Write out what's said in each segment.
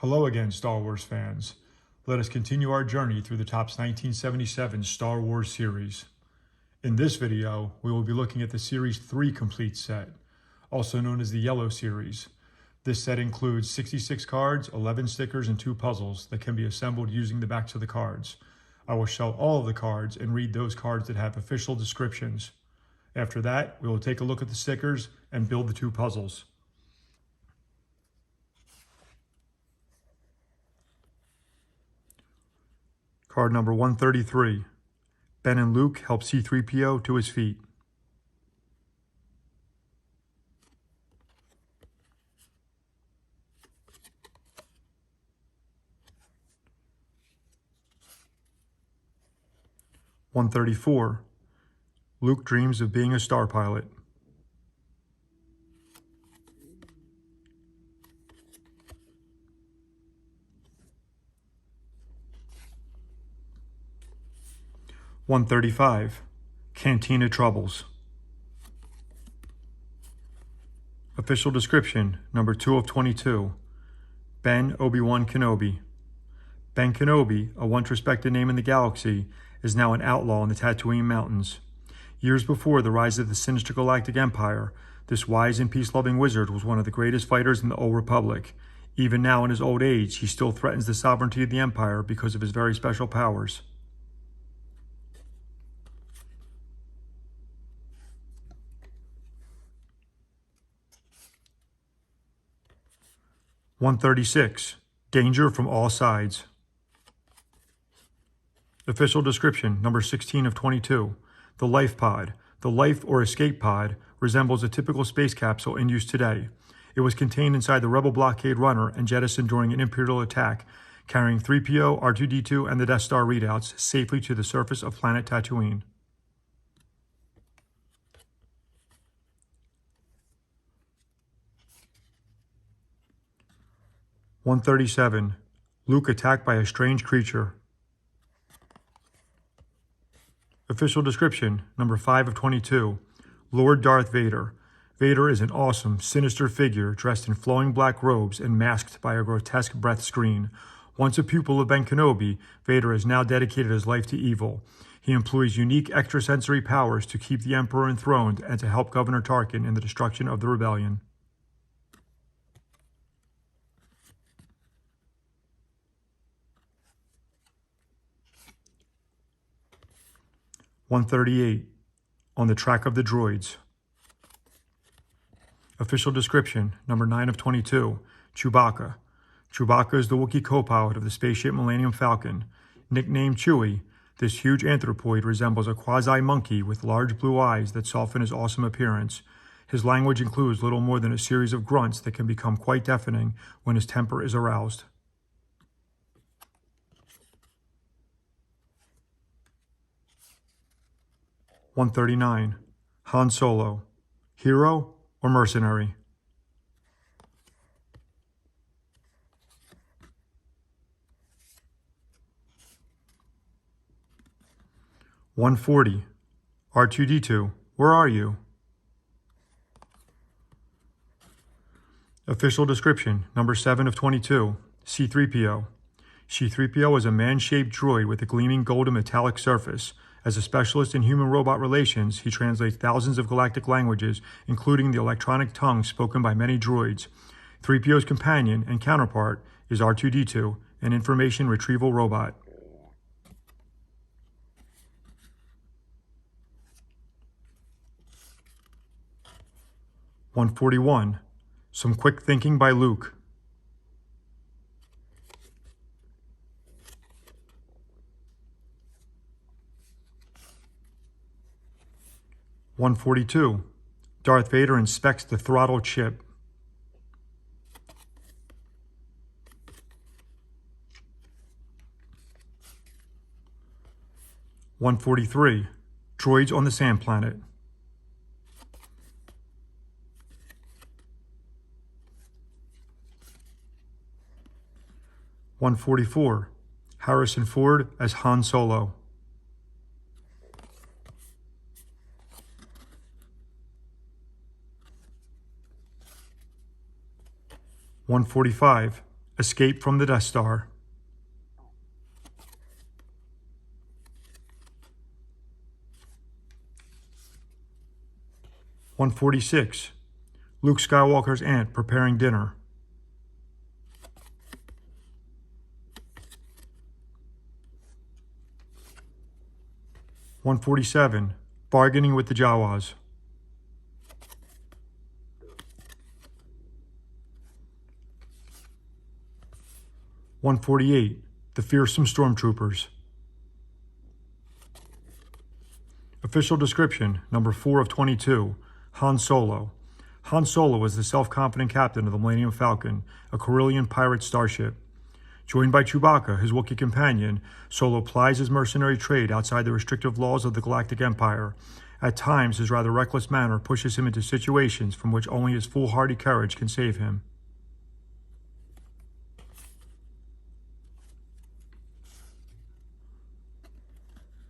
Hello again, Star Wars fans. Let us continue our journey through the Topps 1977 Star Wars series. In this video, we will be looking at the Series 3 complete set, also known as the Yellow Series. This set includes 66 cards, 11 stickers, and 2 puzzles that can be assembled using the backs of the cards. I will show all of the cards and read those cards that have official descriptions. After that, we will take a look at the stickers and build the 2 puzzles. Card number 133. Ben and Luke help C-3PO to his feet. (134) Luke dreams of being a star pilot. (135) Cantina Troubles. Official description, number 2 of 22. Ben Obi-Wan Kenobi. Ben Kenobi, a once respected name in the galaxy, is now an outlaw in the Tatooine Mountains. Years before the rise of the sinister Galactic Empire, this wise and peace-loving wizard was one of the greatest fighters in the Old Republic. Even now in his old age, he still threatens the sovereignty of the Empire because of his very special powers. (136) Danger from all sides. Official description, number 16 of 22. The Life Pod. The Life or Escape Pod resembles a typical space capsule in use today. It was contained inside the Rebel blockade runner and jettisoned during an Imperial attack, carrying 3PO, R2-D2, and the Death Star readouts safely to the surface of planet Tatooine. (137) Luke attacked by a strange creature. Official description, number 5 of 22. Lord Darth Vader. Vader is an awesome, sinister figure dressed in flowing black robes and masked by a grotesque breath screen. Once a pupil of Ben Kenobi, Vader has now dedicated his life to evil. He employs unique extrasensory powers to keep the Emperor enthroned and to help Governor Tarkin in the destruction of the rebellion. (138) On the Track of the Droids. Official description, number 9 of 22. Chewbacca. Chewbacca is the Wookiee co-pilot of the spaceship Millennium Falcon. Nicknamed Chewie, this huge anthropoid resembles a quasi-monkey with large blue eyes that soften his awesome appearance. His language includes little more than a series of grunts that can become quite deafening when his temper is aroused. (139) Han Solo. Hero or mercenary? (140) R2-D2, where are you? Official description, number 7 of 22. C-3PO. C-3PO is a man-shaped droid with a gleaming golden metallic surface. As a specialist in human-robot relations, he translates thousands of galactic languages, including the electronic tongue spoken by many droids. 3PO's companion and counterpart is R2-D2, an information retrieval robot. (141) Some quick thinking by Luke. (142) Darth Vader inspects the throttle chip. (143) Droids on the Sand Planet. (144) Harrison Ford as Han Solo. (145) Escape from the Death Star. (146) Luke Skywalker's aunt preparing dinner. (147) Bargaining with the Jawas. (148) The Fearsome Stormtroopers. Official description, number 4 of 22, Han Solo. Han Solo is the self-confident captain of the Millennium Falcon, a Corellian pirate starship. Joined by Chewbacca, his Wookiee companion, Solo plies his mercenary trade outside the restrictive laws of the Galactic Empire. At times, his rather reckless manner pushes him into situations from which only his foolhardy courage can save him.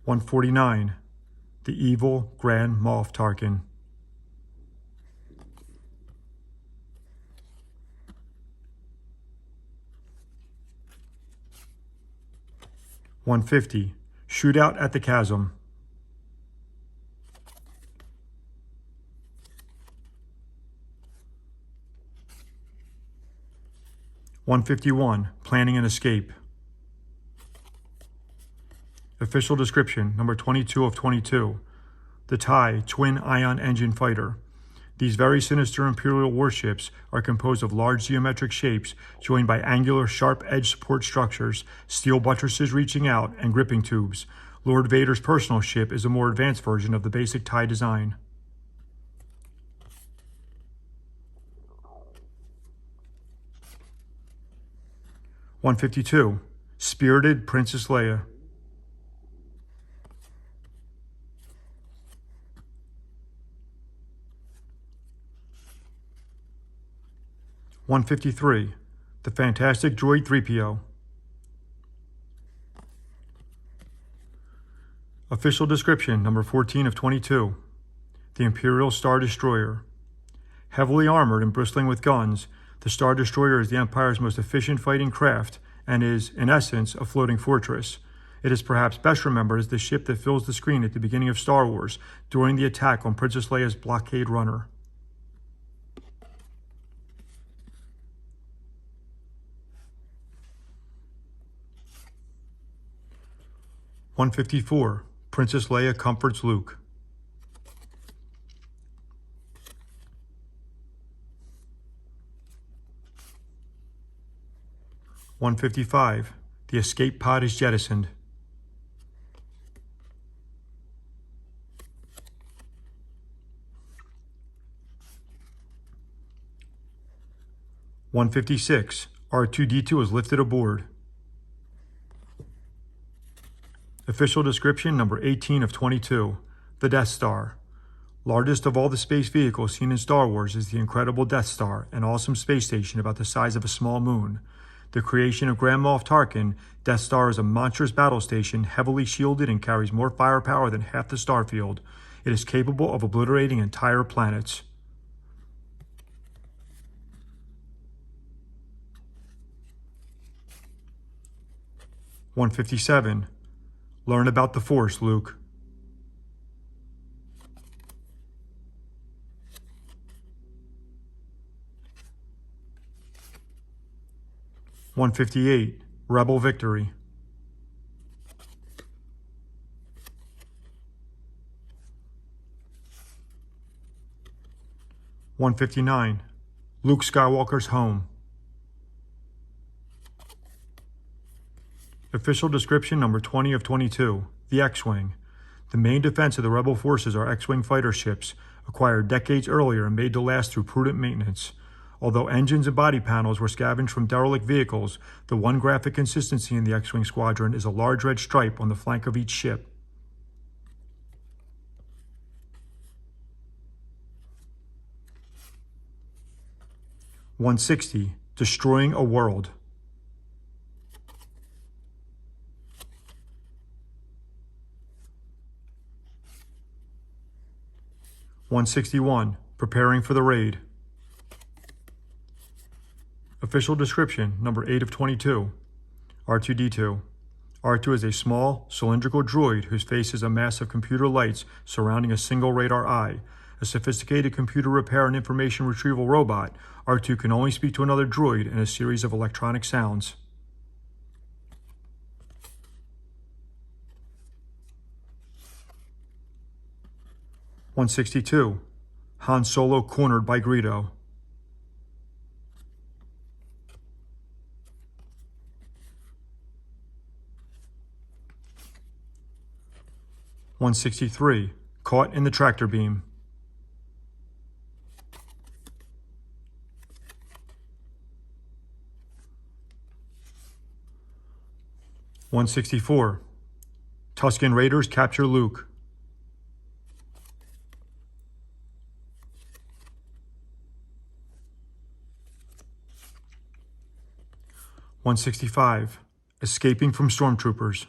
(149) The Evil Grand Moff Tarkin. (150) Shootout at the Chasm. (151) Planning an escape. Official description, number 22 of 22. The TIE Twin Ion Engine Fighter. These very sinister Imperial warships are composed of large geometric shapes joined by angular, sharp-edged support structures, steel buttresses reaching out, and gripping tubes. Lord Vader's personal ship is a more advanced version of the basic TIE design. (152) Spirited Princess Leia. (153) The Fantastic Droid 3PO. Official description, number 14 of 22. The Imperial Star Destroyer. Heavily armored and bristling with guns, the Star Destroyer is the Empire's most efficient fighting craft and is, in essence, a floating fortress. It is perhaps best remembered as the ship that fills the screen at the beginning of Star Wars during the attack on Princess Leia's blockade runner. (154) Princess Leia comforts Luke. (155) The escape pod is jettisoned. (156) R2-D2 is lifted aboard. Official description, number 18 of 22. The Death Star. Largest of all the space vehicles seen in Star Wars is the incredible Death Star, an awesome space station about the size of a small moon. The creation of Grand Moff Tarkin, Death Star is a monstrous battle station, heavily shielded and carries more firepower than half the starfield. It is capable of obliterating entire planets. (157) Learn about the Force, Luke. (158) Rebel victory. (159) Luke Skywalker's home. Official description, number 20 of 22. The X-Wing. The main defense of the Rebel forces are X-Wing fighter ships, acquired decades earlier and made to last through prudent maintenance. Although engines and body panels were scavenged from derelict vehicles, the one graphic consistency in the X-Wing squadron is a large red stripe on the flank of each ship. (160) Destroying a world. (161) Preparing for the raid. Official description, number 8 of 22. R2-D2. R2 is a small, cylindrical droid whose face is a mass of computer lights surrounding a single radar eye. A sophisticated computer repair and information retrieval robot, R2 can only speak to another droid in a series of electronic sounds. (162) Han Solo cornered by Greedo. (163) Caught in the tractor beam. (164) Tusken Raiders capture Luke. (165) Escaping from stormtroopers.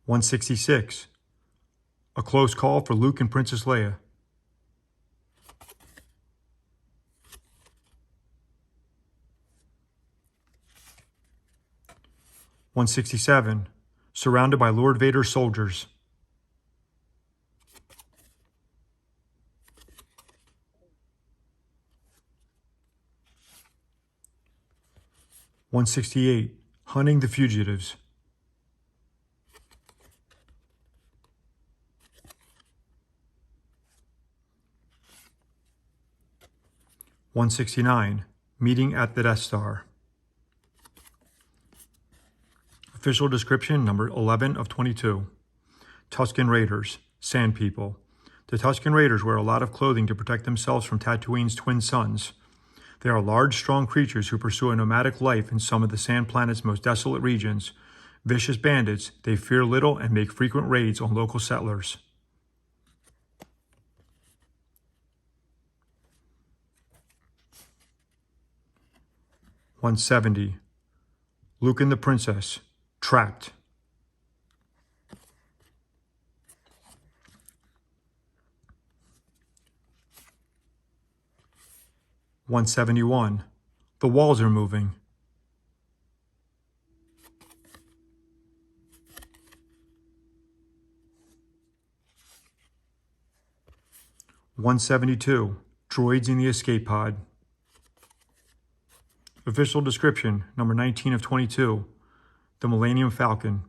(166) A close call for Luke and Princess Leia. (167) Surrounded by Lord Vader's soldiers. (168) Hunting the fugitives. (169) Meeting at the Death Star. Official description, number 11 of 22. Tusken Raiders, Sand People. The Tusken Raiders wear a lot of clothing to protect themselves from Tatooine's twin suns. They are large, strong creatures who pursue a nomadic life in some of the sand planet's most desolate regions. Vicious bandits, they fear little and make frequent raids on local settlers. (170) Luke and the Princess, trapped. (171) The walls are moving. (172) Droids in the escape pod. Official description, number 19 of 22. The Millennium Falcon.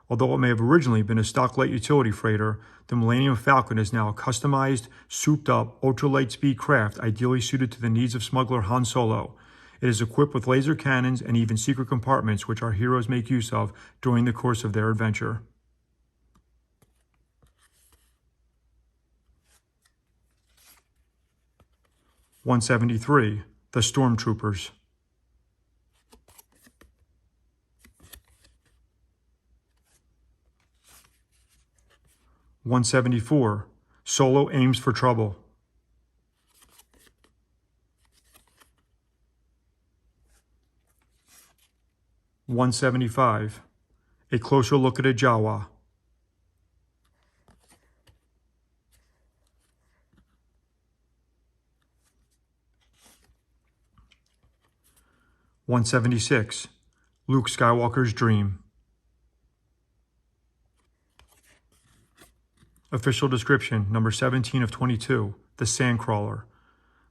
Although it may have originally been a stock light utility freighter, the Millennium Falcon is now a customized, souped-up, ultra-light-speed craft ideally suited to the needs of smuggler Han Solo. It is equipped with laser cannons and even secret compartments which our heroes make use of during the course of their adventure. (173) The Stormtroopers. (174) Solo aims for trouble. (175) A closer look at a Jawa. (176) Luke Skywalker's dream. Official description, number 17 of 22, the Sandcrawler.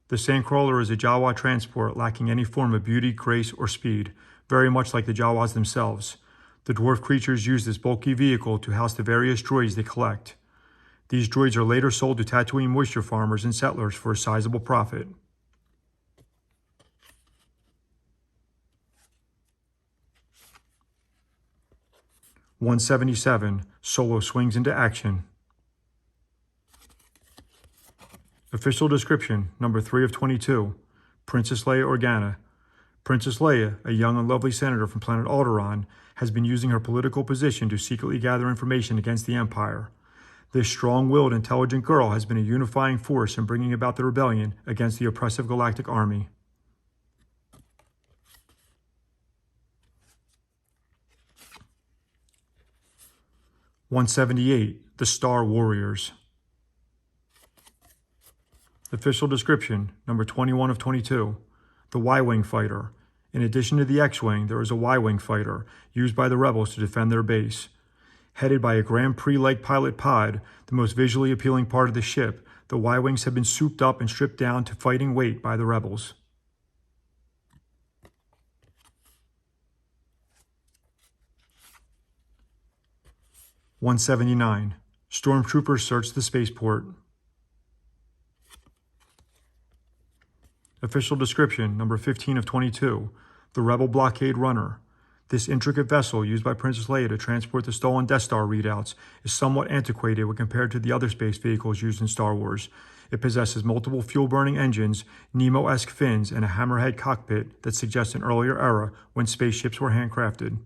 The Sandcrawler is a Jawa transport lacking any form of beauty, grace, or speed, very much like the Jawas themselves. The dwarf creatures use this bulky vehicle to house the various droids they collect. These droids are later sold to Tatooine moisture farmers and settlers for a sizable profit. (177) Solo swings into action. Official description, number 3 of 22, Princess Leia Organa. Princess Leia, a young and lovely senator from planet Alderaan, has been using her political position to secretly gather information against the Empire. This strong-willed, intelligent girl has been a unifying force in bringing about the rebellion against the oppressive galactic army. (178) the Star Warriors. Official description, number 21 of 22, the Y-Wing fighter. In addition to the X-Wing, there is a Y-Wing fighter used by the rebels to defend their base. Headed by a Grand Prix-like pilot pod, the most visually appealing part of the ship, the Y-Wings have been souped up and stripped down to fighting weight by the rebels. (179) Stormtroopers search the spaceport. Official description, number 15 of 22, the Rebel Blockade Runner. This intricate vessel used by Princess Leia to transport the stolen Death Star readouts is somewhat antiquated when compared to the other space vehicles used in Star Wars. It possesses multiple fuel-burning engines, Nemo-esque fins, and a hammerhead cockpit that suggests an earlier era when spaceships were handcrafted.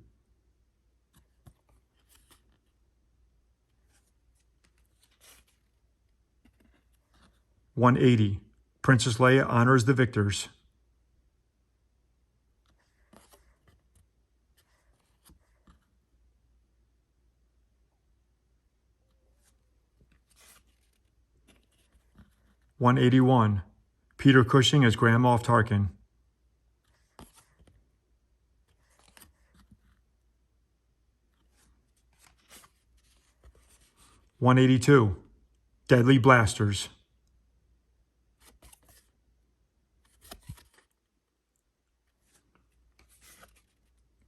(180) Princess Leia honors the victors. (181) Peter Cushing as Grand Moff Tarkin. (182) Deadly Blasters.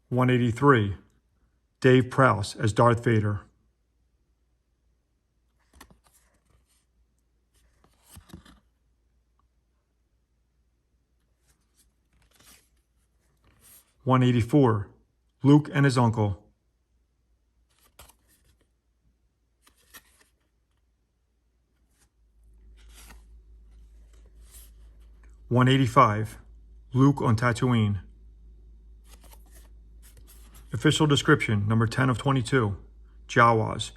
(183) Dave Prowse as Darth Vader. (184) Luke and his uncle. (185) Luke on Tatooine. Official description, number 10 of 22, Jawas.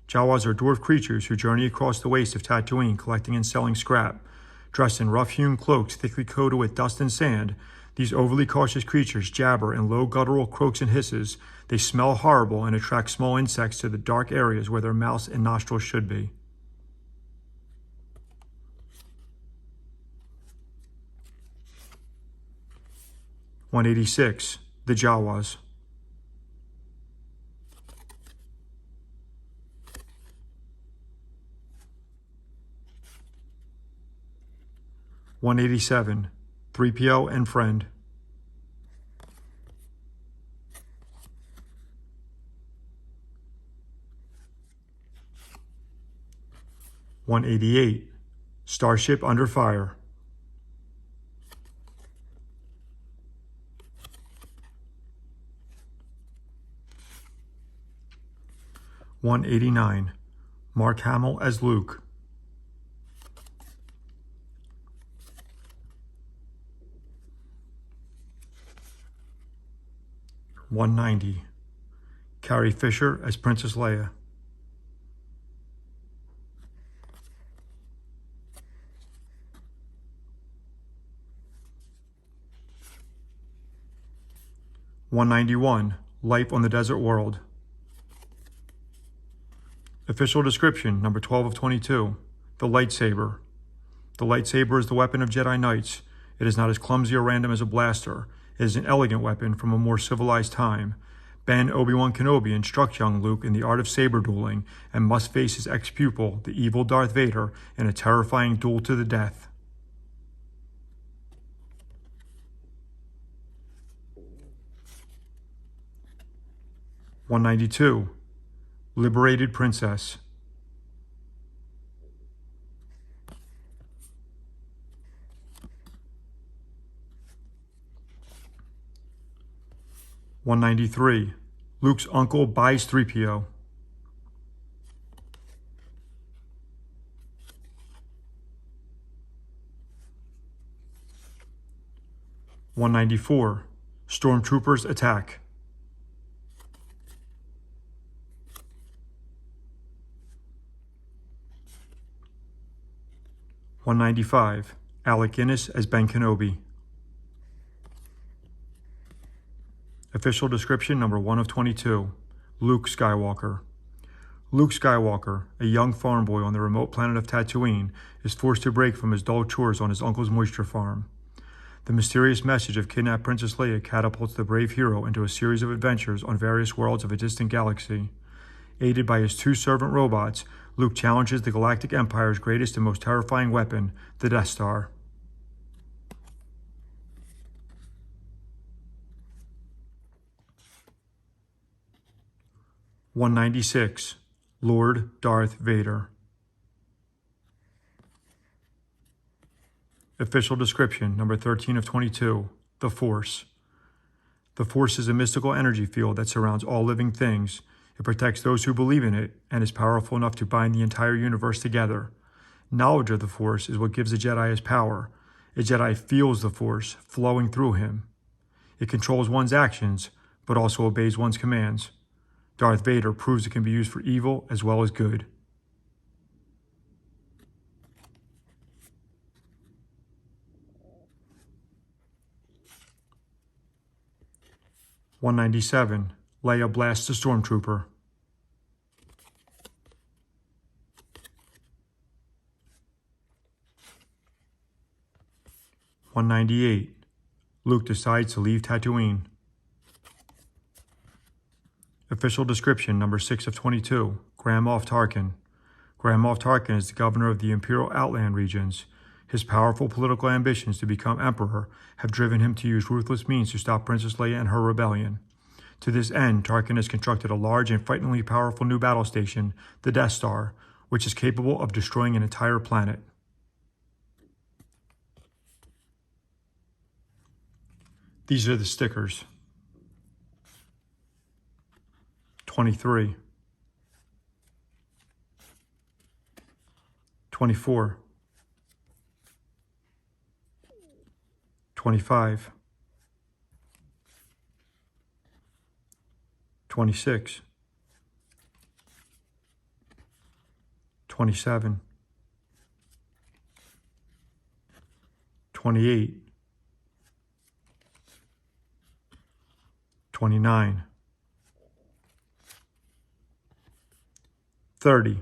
Jawas are dwarf creatures who journey across the waste of Tatooine collecting and selling scrap. Dressed in rough-hewn cloaks thickly coated with dust and sand, these overly cautious creatures jabber in low guttural croaks and hisses. They smell horrible and attract small insects to the dark areas where their mouths and nostrils should be. (186) The Jawas. (187) 3PO and Friend. (188) Starship Under Fire. (189) Mark Hamill as Luke. (190) Carrie Fisher as Princess Leia. (191) Life on the Desert World. Official description, number 12 of 22, the lightsaber. The lightsaber is the weapon of Jedi Knights. It is not as clumsy or random as a blaster. It is an elegant weapon from a more civilized time. Ben Obi-Wan Kenobi instructs young Luke in the art of saber dueling and must face his ex-pupil, the evil Darth Vader, in a terrifying duel to the death. (192) Liberated Princess. (193) Luke's uncle buys 3PO. (194) Stormtroopers attack. (195) Alec Guinness as Ben Kenobi. Official description, number 1 of 22, Luke Skywalker. Luke Skywalker, a young farm boy on the remote planet of Tatooine, is forced to break from his dull chores on his uncle's moisture farm. The mysterious message of kidnapped Princess Leia catapults the brave hero into a series of adventures on various worlds of a distant galaxy. Aided by his two servant robots, Luke challenges the Galactic Empire's greatest and most terrifying weapon, the Death Star. (196) Lord Darth Vader. Official description, number 13 of 22, The Force. The Force is a mystical energy field that surrounds all living things. It protects those who believe in it and is powerful enough to bind the entire universe together. Knowledge of the Force is what gives a Jedi his power. A Jedi feels the Force flowing through him. It controls one's actions, but also obeys one's commands. Darth Vader proves it can be used for evil as well as good. (197) Leia blasts a stormtrooper. (198) Luke decides to leave Tatooine. Official description, number 6 of 22, Grand Moff Tarkin. Grand Moff Tarkin is the governor of the Imperial Outland regions. His powerful political ambitions to become emperor have driven him to use ruthless means to stop Princess Leia and her rebellion. To this end, Tarkin has constructed a large and frighteningly powerful new battle station, the Death Star, which is capable of destroying an entire planet. These are the stickers. 23, 24, 25, 26, 27, 28, 29, 30,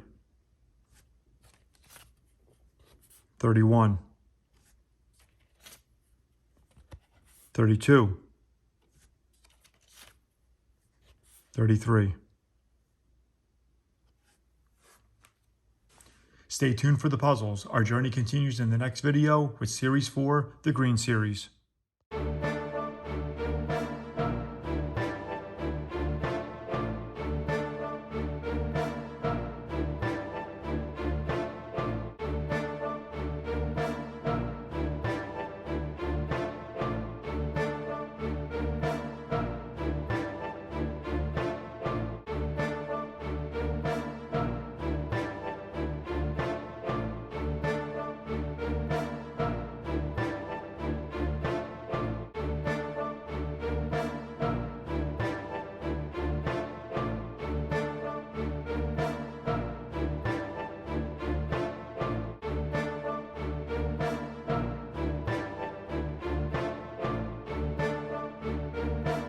31, 32, 33. Stay tuned for the puzzles. Our journey continues in the next video with Series 4, the Green Series.